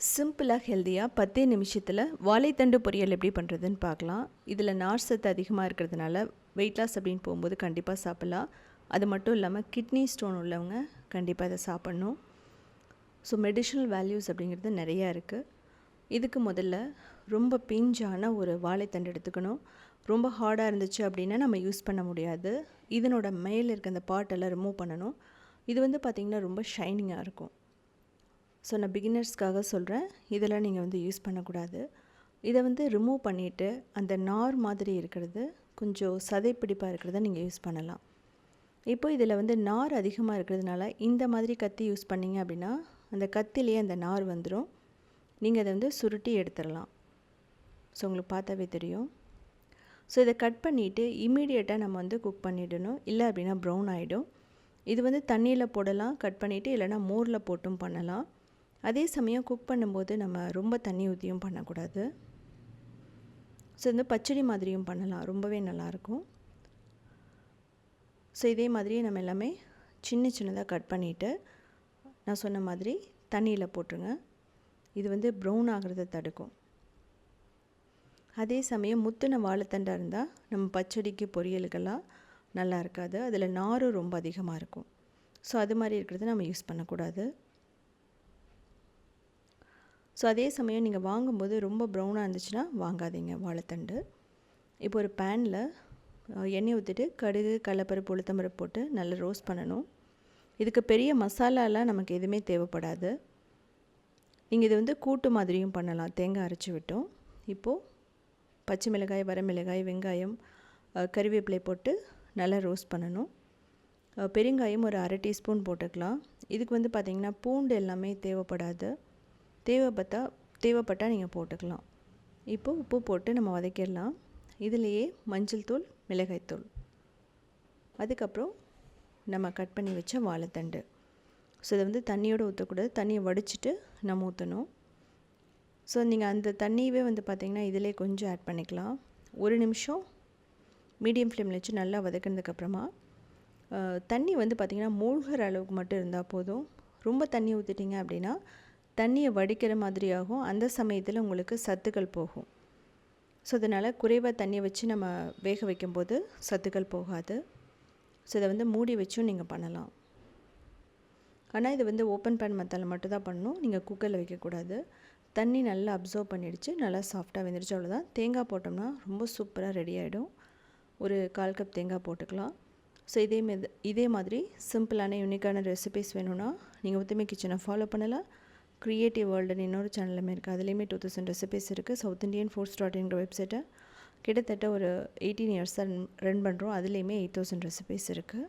சிம்பிளாக ஹெல்த்தியாக 10 நிமிஷத்தில் வாழைத்தண்டு பொரியல் எப்படி பண்ணுறதுன்னு பார்க்கலாம். இதில் நார் சத்து அதிகமாக இருக்கிறதுனால வெயிட் லாஸ் அப்படின்னு போகும்போது கண்டிப்பாக சாப்பிட்லாம். அது மட்டும் இல்லாமல் கிட்னி ஸ்டோன் உள்ளவங்க கண்டிப்பாக இதை சாப்பிட்ணும். ஸோ மெடிஷனல் வேல்யூஸ் அப்படிங்கிறது நிறையா இருக்குது. இதுக்கு முதல்ல ரொம்ப பிஞ்சான ஒரு வாழைத்தண்டு எடுத்துக்கணும். ரொம்ப ஹார்டாக இருந்துச்சு அப்படின்னா நம்ம யூஸ் பண்ண முடியாது. இதனோட மேலே இருக்க அந்த பாட்டெல்லாம் ரிமூவ் பண்ணணும். இது பார்த்திங்கன்னா ரொம்ப ஷைனிங்காக இருக்கும். ஸோ நான் பிகினர்ஸ்க்காக சொல்கிறேன், இதெல்லாம் நீங்கள் யூஸ் பண்ணக்கூடாது. இதை ரிமூவ் பண்ணிவிட்டு அந்த நார் மாதிரி இருக்கிறது கொஞ்சம் சதைப்பிடிப்பாக இருக்கிறத நீங்கள் யூஸ் பண்ணலாம். இப்போ இதில் நார் அதிகமாக இருக்கிறதுனால இந்த மாதிரி கத்தி யூஸ் பண்ணிங்க அப்படின்னா அந்த கத்திலேயே அந்த நார் வந்துடும். நீங்கள் அதை சுருட்டி எடுத்துடலாம். ஸோ உங்களுக்கு பார்த்தாவே தெரியும். ஸோ இதை கட் பண்ணிவிட்டு இம்மீடியட்டாக நம்ம குக் பண்ணிடணும். இல்லை அப்படின்னா ப்ரௌன் ஆகிடும். இது தண்ணியில் போடலாம் கட் பண்ணிவிட்டு, இல்லைனா மோரில் போட்டும் பண்ணலாம். அதே சமயம் குக் பண்ணும்போது நம்ம ரொம்ப தண்ணி ஊற்றியும் பண்ணக்கூடாது. ஸோ பச்சடி மாதிரியும் பண்ணலாம், ரொம்பவே நல்லாயிருக்கும். ஸோ இதே மாதிரியே நம்ம எல்லாமே சின்ன சின்னதாக கட் பண்ணிவிட்டு நான் சொன்ன மாதிரி தண்ணியில் போட்டுருங்க. இது ப்ரௌன் ஆகிறத தடுக்கும். அதே சமயம் முத்தின வாழைத்தண்டாக இருந்தால் நம்ம பச்சடிக்கு பொரியலுக்கெல்லாம் நல்லா இருக்காது. அதில் நாரும் ரொம்ப அதிகமாக இருக்கும். ஸோ அது மாதிரி இருக்கிறத நம்ம யூஸ் பண்ணக்கூடாது. ஸோ அதே சமயம் நீங்கள் வாங்கும்போது ரொம்ப ப்ரௌனாக இருந்துச்சுன்னா வாங்காதீங்க வாழைத்தண்டு. இப்போ ஒரு பேனில் எண்ணெய் ஊற்றிட்டு கடுகு, கடலைப்பருப்பு, உளுத்தம்பருப்பு போட்டு நல்லா ரோஸ்ட் பண்ணணும். இதுக்கு பெரிய மசாலாலாம் நமக்கு எதுவுமே தேவைப்படாது. நீங்கள் இது கூட்டு மாதிரியும் பண்ணலாம், தேங்காய் அரைச்சி விட்டோம். இப்போது பச்சை மிளகாய், வரமிளகாய், வெங்காயம், கறிவேப்பிலை போட்டு நல்லா ரோஸ்ட் பண்ணணும். பெருங்காயம் ஒரு 1/2 டீஸ்பூன் போட்டுக்கலாம். இதுக்கு பார்த்திங்கன்னா பூண்டு எல்லாமே தேவைப்படாது. தேவைப்பட்டால் நீங்கள் போட்டுக்கலாம். இப்போது உப்பு போட்டு நம்ம வதக்கிடலாம். இதிலேயே மஞ்சள் தூள், மிளகாய்த்தூள், அதுக்கப்புறம் நம்ம கட் பண்ணி வச்ச வாழைத்தண்டு. ஸோ இதை தண்ணியோடு ஊற்றக்கூடாது, தண்ணியை வடிச்சிட்டு நம்ம ஊற்றணும். ஸோ நீங்கள் அந்த தண்ணியவே பார்த்திங்கன்னா இதிலே கொஞ்சம் ஆட் பண்ணிக்கலாம். 1 நிமிஷம் மீடியம் ஃப்ளேமில் வச்சு நல்லா வதக்கினதுக்கப்புறமா தண்ணி பார்த்திங்கன்னா மூழ்கிற அளவுக்கு மட்டும் இருந்தால் போதும். ரொம்ப தண்ணி ஊற்றிட்டிங்க அப்படின்னா தண்ணியை வடிக்கிற மாதிரியாகும். அந்த சமயத்தில் உங்களுக்கு சத்துக்கள் போகும். ஸோ அதனால் குறைவாக தண்ணியை வச்சு நம்ம வேக வைக்கும்போது சத்துக்கள் போகாது. ஸோ இதை மூடி வச்சும் நீங்கள் பண்ணலாம். ஆனால் இது ஓப்பன் பேன் மெத்தடில் மட்டும் தான் பண்ணணும். நீங்கள் குக்கரில் வைக்கக்கூடாது. தண்ணி நல்லா அப்சர்வ் பண்ணிடுச்சு, நல்லா சாஃப்டாக வெந்துடுச்சு, அவ்வளோதான். தேங்காய் போட்டோம்னா ரொம்ப சூப்பராக ரெடி ஆகிடும். ஒரு 1/4 கப் தேங்காய் போட்டுக்கலாம். ஸோ இதே மாதிரி சிம்பிளான யூனிக்கான ரெசிபிஸ் வேணும்னா நீங்கள் உத்தமி கிச்சனை ஃபாலோ பண்ணலாம். க்ரியேட்டிவ் வேர்ல்டுன்னு இன்னொரு சேனலுமே இருக்குது. அதுலேயுமே 2000 ரெசிபிஸ் இருக்குது. சவுத் இண்டியன் ஃபுட்ஸ்.inங்கிற வெப்சைட்டை கிட்டத்தட்ட ஒரு 18 இயர்ஸாக ரன் பண்ணுறோம். அதுலேயுமே 8000 ரெசிபிஸ் இருக்குது.